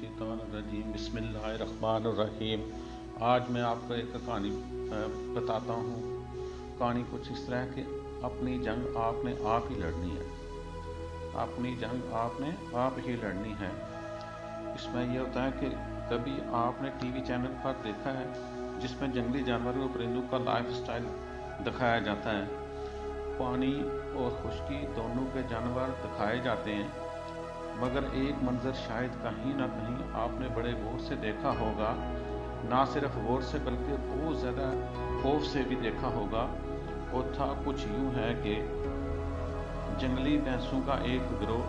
मिनश्शैतानिर्रजीम बिस्मिल्लाहिर्रहमानिर्रहीम। आज मैं आपको एक कहानी बताता हूँ। कहानी कुछ इस तरह कि अपनी जंग आपने आप ही लड़नी है। अपनी जंग आपने आप ही लड़नी है। इसमें यह होता है कि कभी आपने टीवी चैनल पर देखा है जिसमें जंगली जानवरों और परिंदों का लाइफ स्टाइल दिखाया जाता है। पानी और खुश्की दोनों के जानवर दिखाए जाते हैं, मगर एक मंजर शायद कहीं ना कहीं आपने बड़े गौर से देखा होगा। ना सिर्फ गौर से बल्कि बहुत ज़्यादा खौफ से भी देखा होगा। और था कुछ यूँ है कि जंगली भैंसों का एक गिरोह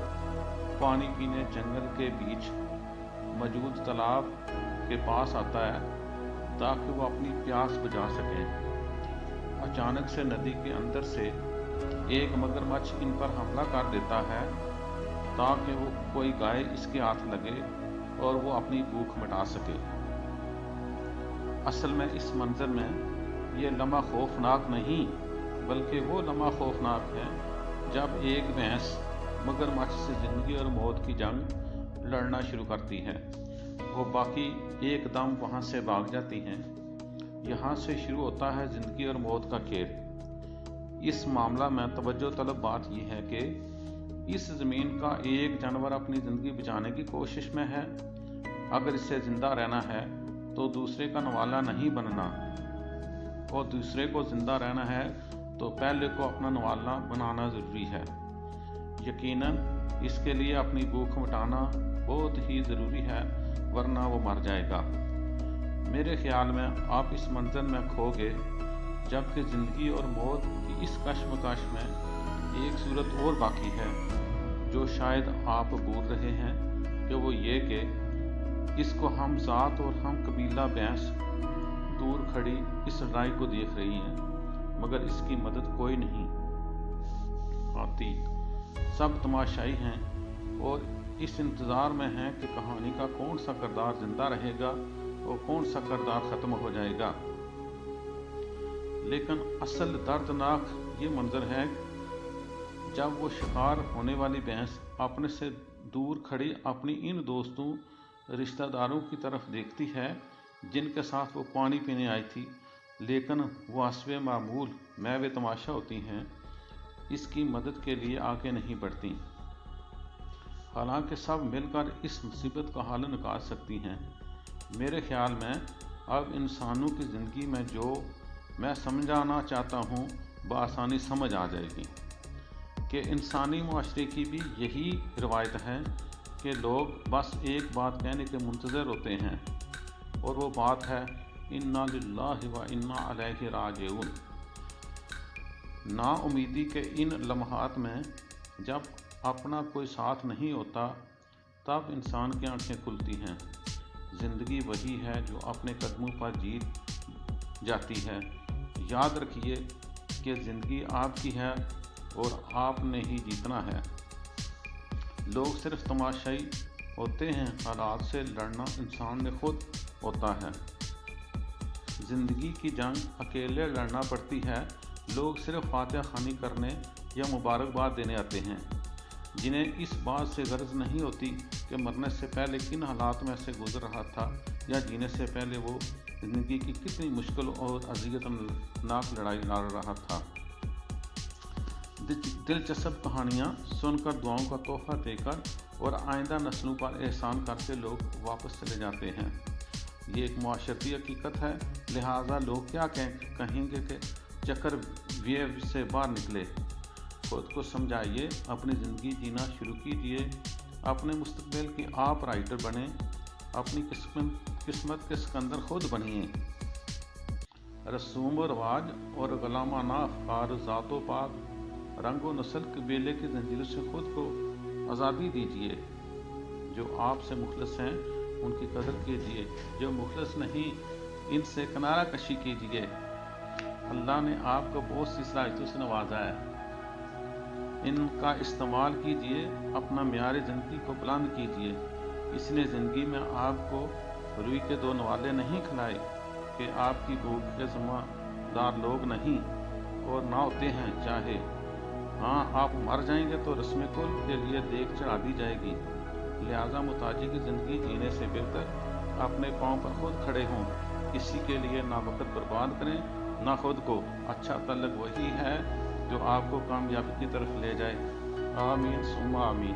पानी पीने जंगल के बीच मौजूद तालाब के पास आता है ताकि वो अपनी प्यास बुझा सके। अचानक से नदी के अंदर से एक मगरमच्छ इन पर हमला कर देता है ताकि वो कोई गाय इसके हाथ लगे और वो अपनी भूख मिटा सके। असल में इस मंजर में ये लम्हा खौफनाक नहीं बल्कि वो लम्हा खौफनाक है जब एक भैंस मगरमच्छ से ज़िंदगी और मौत की जंग लड़ना शुरू करती है। वो बाकी एकदम वहाँ से भाग जाती हैं। यहाँ से शुरू होता है ज़िंदगी और मौत का खेल। इस मामला में तवज्जो तलब बात यह है कि इस ज़मीन का एक जानवर अपनी ज़िंदगी बचाने की कोशिश में है। अगर इसे ज़िंदा रहना है तो दूसरे का नवाला नहीं बनना, और दूसरे को ज़िंदा रहना है तो पहले को अपना नवाला बनाना ज़रूरी है। यकीनन इसके लिए अपनी भूख मिटाना बहुत ही ज़रूरी है, वरना वो मर जाएगा। मेरे ख्याल में आप इस मंजर में खो गए, जबकि ज़िंदगी और मौत की इस कश्मकश में एक सूरत और बाकी है जो शायद आप भूल रहे हैं कि वो ये कि इसको हम ज़ात और हम कबीला भैंस दूर खड़ी इस लड़ाई को देख रही हैं, मगर इसकी मदद कोई नहीं आती। सब तमाशाई हैं और इस इंतज़ार में हैं कि कहानी का कौन सा किरदार जिंदा रहेगा और कौन सा किरदार ख़त्म हो जाएगा। लेकिन असल दर्दनाक ये मंजर है जब वो शिकार होने वाली भैंस अपने से दूर खड़ी अपनी इन दोस्तों रिश्तेदारों की तरफ देखती है जिनके साथ वो पानी पीने आई थी, लेकिन वो हस्बे मामूल महवे तमाशा होती हैं, इसकी मदद के लिए आगे नहीं बढ़ती। हालांकि सब मिलकर इस मुसीबत का हल निकाल सकती हैं। मेरे ख्याल में अब इंसानों की ज़िंदगी में जो मैं समझाना चाहता हूँ बआसानी समझ आ जाएगी कि इंसानी मुआशरे की भी यही रवायत है कि लोग बस एक बात कहने के मुंतज़र होते हैं, और वो बात है इन्ना लिल्लाहि व इन्ना अलैहि राजिऊन। नाउमीदी के इन लम्हात में जब अपना कोई साथ नहीं होता तब इंसान की आंखें खुलती हैं। ज़िंदगी वही है जो अपने कदमों पर जीत जाती है। याद रखिए कि ज़िंदगी आपकी है और आपने ही जीतना है। लोग सिर्फ तमाशाई होते हैं, हालात से लड़ना इंसान ने खुद होता है। ज़िंदगी की जंग अकेले लड़ना पड़ती है। लोग सिर्फ फातिहा खानी करने या मुबारकबाद देने आते हैं, जिन्हें इस बात से गर्ज नहीं होती कि मरने से पहले किन हालात में से गुजर रहा था या जीने से पहले वो ज़िंदगी की कितनी मुश्किल और अज़ियतनाक लड़ाई लड़ रहा था। दिलचस्प कहानियाँ सुनकर, दुआओं का तोहफा देकर और आइंदा नस्लों पर एहसान करके लोग वापस चले जाते हैं। ये एक माशरती हकीकत है, लिहाजा लोग क्या कहेंगे कि चक्कर व्यय से बाहर निकले। खुद को समझाइए, अपनी ज़िंदगी जीना शुरू कीजिए, अपने मुस्तकबिल की आप राइटर बने, अपनी किस्मत के सिकंदर खुद बनिए। रसूम व रवाज और गुलामाना अफ़कार ज़ातो पाक रंगो नस्ल कबीले की जंजीरों से खुद को आज़ादी दीजिए। जो आपसे मुखलस हैं उनकी कदर कीजिए, जो मुखलस नहीं इनसे किनारा कशी कीजिए। अल्लाह ने आपको बहुत सी सलाहियतों से नवाजा है, इनका इस्तेमाल कीजिए, अपना म्यार ज़िंदगी को बुलंद कीजिए। इसने ज़िंदगी में आपको रुई के दो नवाले नहीं खिलाए कि आपकी भूख के ज़िम्मेदार लोग नहीं और ना होते हैं। चाहे हाँ आप मर जाएंगे तो रस्म कुल के लिए देख चढ़ा दी जाएगी। लिहाजा मुताजी की ज़िंदगी जीने से बेहतर अपने पाँव पर खुद खड़े हों। किसी के लिए ना वक्त बर्बाद करें ना खुद को। अच्छा तल्लुक वही है जो आपको कामयाबी की तरफ ले जाए। आमीन सुम्मा आमीन।